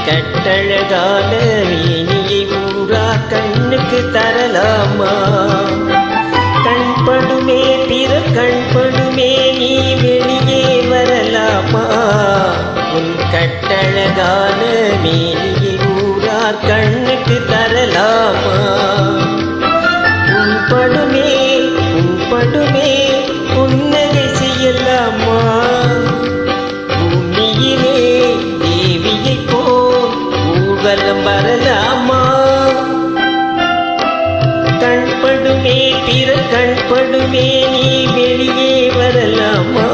கட்டழகான மேனியை ஊரா கண்ணுக்கு தரலாமா? கண்படுமே பிற கண்படுமே நீ வெளியே வரலாமா? உன் கட்டழகான மேனியை ஊரா கண்ணுக்கு தரலாமா? உன்படுமே உன்படுமே புன்னகை செய்யலாமா? பூமியிலே தேவியை போல் ஊர்வலம் வரலாமா? கண்படுமே பிற கண்படுமே நீ வெளியே வரலாமா?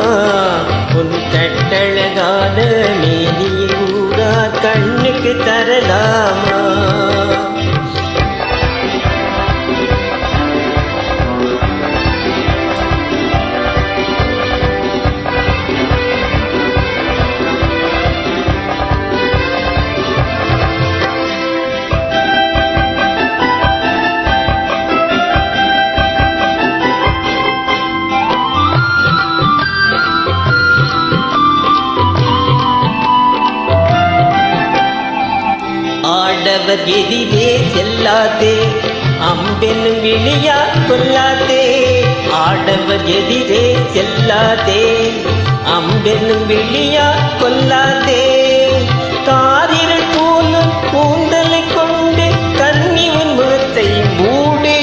உன் கட்டழகான மேனியை ஊரா கண்ணுக்கு தரலாமா? ஆடவர் எதிரே செல்லாதே, அம்பெனும் விழியா கொல்லாதே. ஆடவர் எதிரே செல்லாதே, அம்பெனும் விழியா கொல்லாதே. காரிருள் போலும் கூந்தலை கொண்டு கண்ணி உன் முகத்தை மூடு.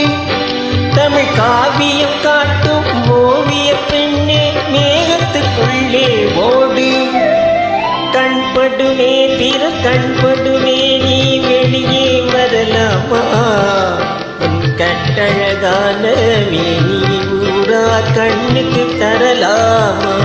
தமிழ் காவியம் காட்டும் ஓவிய பெண்ணே மேகத்துக்குள்ளே ஓடு. கண்படுமே பிற கண்படுமே நீ வெளியே வரலாமா? உன் கட்டழகான மேனியை ஊரா கண்ணுக்கு தரலாமா?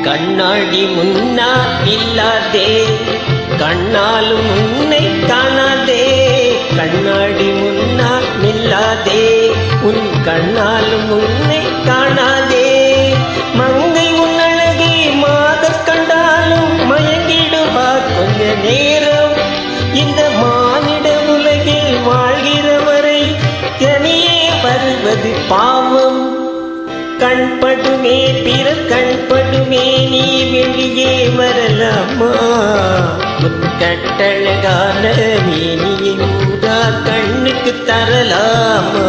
கண்ணாடி முன்னா இல்லாதே, கண்ணாலும் உன்னை காணாதே. கண்ணாடி முன்னா நில்லாதே, உன் கண்ணாலும் உன்னை காணாதே. மங்கை உன் அழகை மாதர் கண்டாலும் மயங்கிடுவார் கொஞ்ச நேரம். இந்த மானிட உலகில் வாழ்கிறவரை தனியே வருவது பாவம். கண்படுமே பிற கண்படுமே நீ வெளியே வரலாமா? உன் கட்டழகான மேனியை ஊரா கண்ணுக்கு தரலாமா?